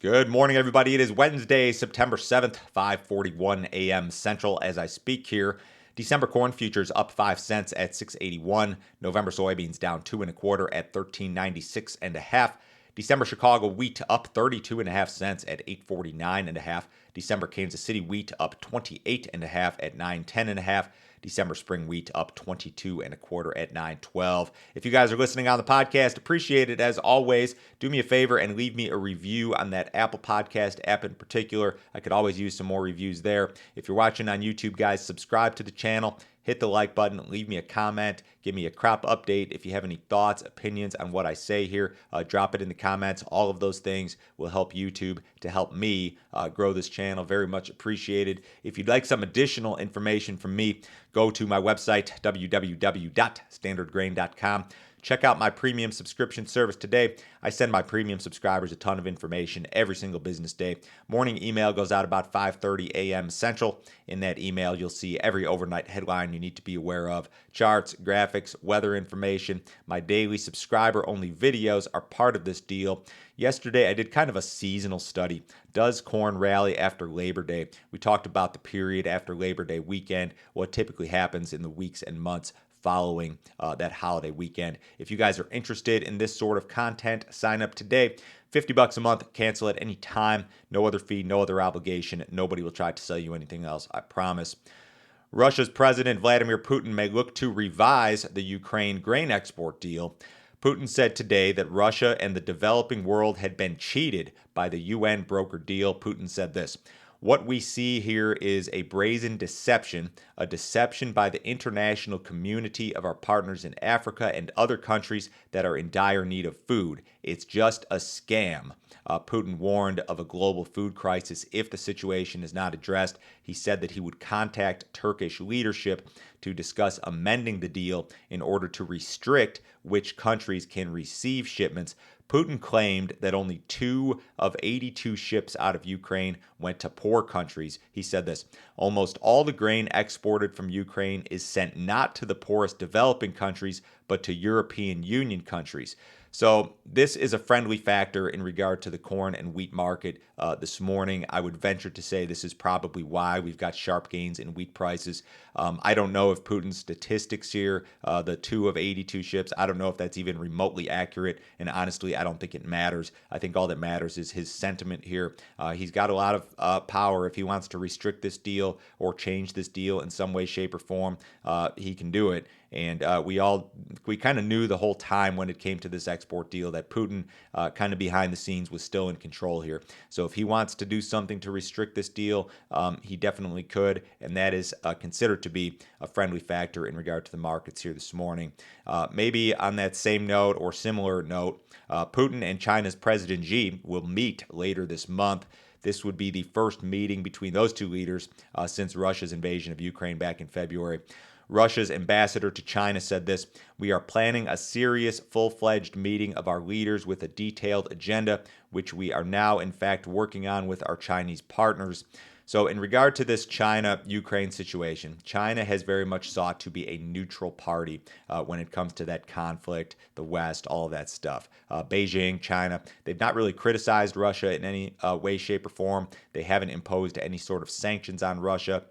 Good morning, everybody. It is Wednesday, September 7th, 5:41 a.m. Central as I speak here. December corn futures up 5 cents at 6.81. November soybeans down 2.25 at 13.96.5. December Chicago wheat up 32.5 cents at 8.49.5. December Kansas City wheat up 28.5 at 9.10.5. December spring wheat up 22.25 at 9.12. If you guys are listening on the podcast, appreciate it as always. Do me a favor and leave me a review on that Apple Podcast app in particular. I could always use some more reviews there. If you're watching on YouTube, guys, subscribe to the channel. Hit the like button, leave me a comment, give me a crop update. If you have any thoughts, opinions on what I say here, drop it in the comments. All of those things will help YouTube to help me grow this channel. Very much appreciated. If you'd like some additional information from me, go to my website, www.standardgrain.com. Check out my premium subscription service today. I send my premium subscribers a ton of information every single business day. Morning email goes out about 5:30 a.m. Central. In that email, you'll see every overnight headline you need to be aware of, charts, graphics, weather information. My daily subscriber-only videos are part of this deal. Yesterday, I did kind of a seasonal study. Does corn rally after Labor Day? We talked about the period after Labor Day weekend, what typically happens in the weeks and months following that holiday weekend. If you guys are interested in this sort of content, sign up today. $50 a month, cancel at any time. No other fee, no other obligation. Nobody will try to sell you anything else, I promise. Russia's President Vladimir Putin may look to revise the Ukraine grain export deal. Putin said today that Russia and the developing world had been cheated by the UN brokered deal. Putin said this: "What we see here is a brazen deception, a deception by the international community of our partners in Africa and other countries that are in dire need of food. It's just a scam." Putin warned of a global food crisis if the situation is not addressed. He said that he would contact Turkish leadership to discuss amending the deal in order to restrict which countries can receive shipments. Putin claimed that only 2 of 82 ships out of Ukraine went to poor countries. He said this: "Almost all the grain exported from Ukraine is sent not to the poorest developing countries, but to European Union countries." So this is a friendly factor in regard to the corn and wheat market this morning. I would venture to say this is probably why we've got sharp gains in wheat prices. I don't know if Putin's statistics here, the 2 of 82 ships, I don't know if that's even remotely accurate. And honestly, I don't think it matters. I think all that matters is his sentiment here. He's got a lot of power. If he wants to restrict this deal or change this deal in some way, shape, or form, he can do it. And we kind of knew the whole time when it came to this export deal that Putin kind of behind the scenes was still in control here. So if he wants to do something to restrict this deal, he definitely could, and that is considered to be a friendly factor in regard to the markets here this morning. Maybe on that same note or similar note, Putin and China's President Xi will meet later this month. This would be the first meeting between those two leaders since Russia's invasion of Ukraine back in February. Russia's ambassador to China said this: "We are planning a serious, full-fledged meeting of our leaders with a detailed agenda, which we are now, in fact, working on with our Chinese partners." So in regard to this China-Ukraine situation, China has very much sought to be a neutral party when it comes to that conflict, the West, all of that stuff. Beijing, China, they've not really criticized Russia in any way, shape, or form. They haven't imposed any sort of sanctions on Russia.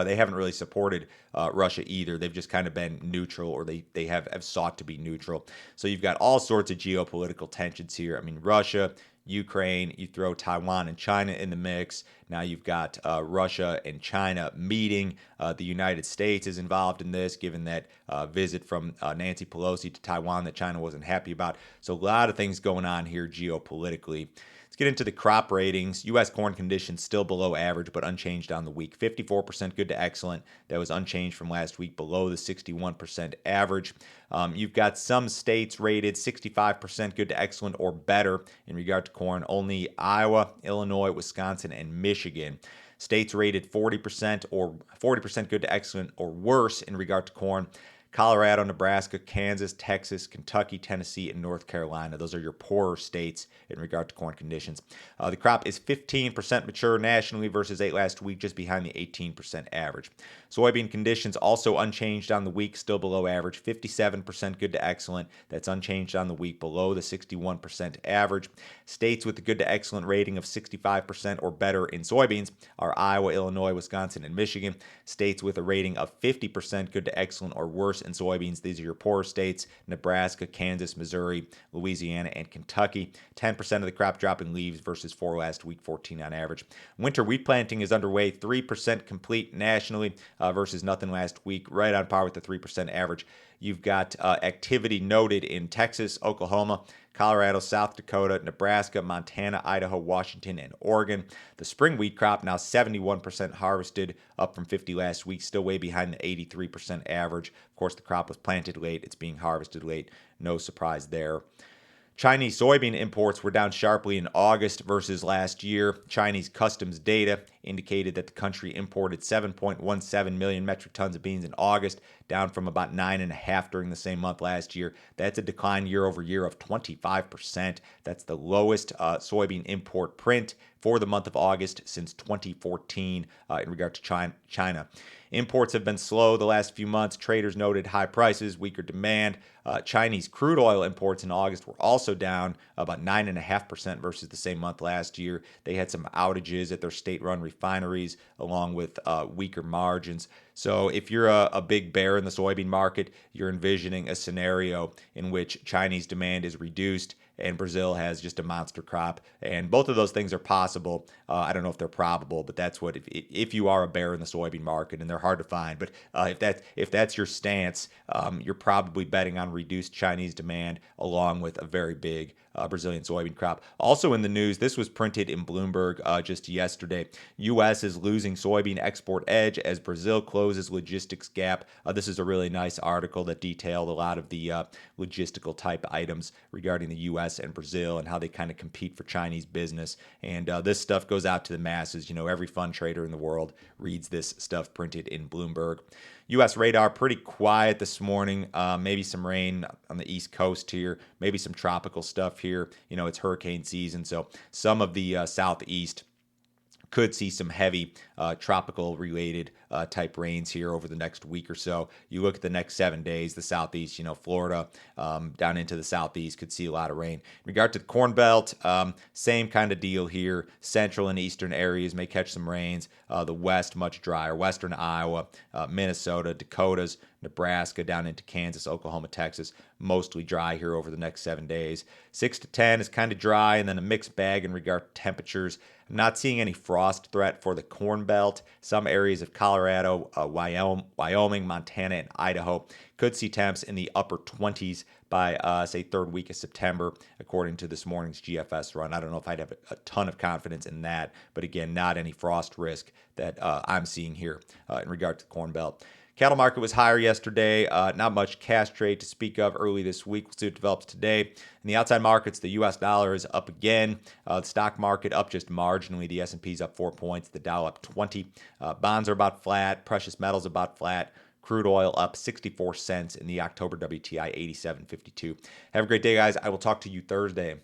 They haven't really supported Russia either. They've just kind of been neutral, or they have sought to be neutral. So you've got all sorts of geopolitical tensions here. I mean, Russia, Ukraine, you throw Taiwan and China in the mix. Now you've got Russia and China meeting. The United States is involved in this, given that visit from Nancy Pelosi to Taiwan that China wasn't happy about. So a lot of things going on here geopolitically. Let's get into the crop ratings. U.S. corn conditions still below average, but unchanged on the week. 54% good to excellent. That was unchanged from last week, below the 61% average. You've got some states rated 65% good to excellent or better in regard to corn. Only Iowa, Illinois, Wisconsin, and Michigan. States rated 40% or 40% good to excellent or worse in regard to corn: Colorado, Nebraska, Kansas, Texas, Kentucky, Tennessee, and North Carolina. Those are your poorer states in regard to corn conditions. The crop is 15% mature nationally versus 8 last week, just behind the 18% average. Soybean conditions also unchanged on the week, still below average, 57% good to excellent. That's unchanged on the week, below the 61% average. States with the good to excellent rating of 65% or better in soybeans are Iowa, Illinois, Wisconsin, and Michigan. States with a rating of 50% good to excellent or worse in soybeans, these are your poorer states: Nebraska, Kansas, Missouri, Louisiana, and Kentucky. 10% of the crop dropping leaves versus 4 last week, 14 on average. Winter wheat planting is underway, 3% complete nationally versus nothing last week, right on par with the 3% average. You've got activity noted in Texas, Oklahoma, Colorado, South Dakota, Nebraska, Montana, Idaho, Washington, and Oregon. The spring wheat crop now 71% harvested, up from 50 last week, still way behind the 83% average. Of course, the crop was planted late. It's being harvested late. No surprise there. Chinese soybean imports were down sharply in August versus last year. Chinese customs data indicated that the country imported 7.17 million metric tons of beans in August, down from about 9.5 during the same month last year. That's a decline year over year of 25%. That's the lowest soybean import print for the month of August since 2014 in regard to China. Imports have been slow the last few months. Traders noted high prices, weaker demand. Chinese crude oil imports in August were also down about 9.5% versus the same month last year. They had some outages at their state-run refineries along with weaker margins. So if you're a big bear in the soybean market, you're envisioning a scenario in which Chinese demand is reduced and Brazil has just a monster crop. And both of those things are possible. I don't know if they're probable, but that's what, if you are a bear in the soybean market, and they're hard to find, but if that's your stance, you're probably betting on reduced Chinese demand along with a very big Brazilian soybean crop. Also in the news, this was printed in Bloomberg just yesterday. U.S. is losing soybean export edge as Brazil closes logistics gap. This is a really nice article that detailed a lot of the logistical type items regarding the U.S. and Brazil and how they kind of compete for Chinese business. And this stuff goes out to the masses. You know, every fund trader in the world reads this stuff printed in Bloomberg. U.S. radar pretty quiet this morning. Maybe some rain on the East Coast here. Maybe some tropical stuff here. You know, it's hurricane season, so some of the southeast could see some heavy tropical related type rains here over the next week or so. You look at the next 7 days, the southeast, you know, Florida down into the southeast could see a lot of rain. In regard to the Corn Belt, same kind of deal here. Central and eastern areas may catch some rains. The west, much drier. Western Iowa, Minnesota, Dakotas, Nebraska, down into Kansas, Oklahoma, Texas, mostly dry here over the next 7 days. 6 to 10 is kind of dry, and then a mixed bag in regard to temperatures. I'm not seeing any frost threat for the Corn Belt. Some areas of Colorado, Wyoming, Montana, and Idaho could see temps in the upper 20s by, say, third week of September, according to this morning's GFS run. I don't know if I'd have a ton of confidence in that, but again, not any frost risk that I'm seeing here in regard to the Corn Belt. Cattle market was higher yesterday. Not much cash trade to speak of early this week. We'll see what develops today. In the outside markets, the U.S. dollar is up again. The stock market up just marginally. The S&P's up 4 points. The Dow up 20. Bonds are about flat. Precious metals about flat. Crude oil up 64 cents in the October WTI 87.52. Have a great day, guys. I will talk to you Thursday.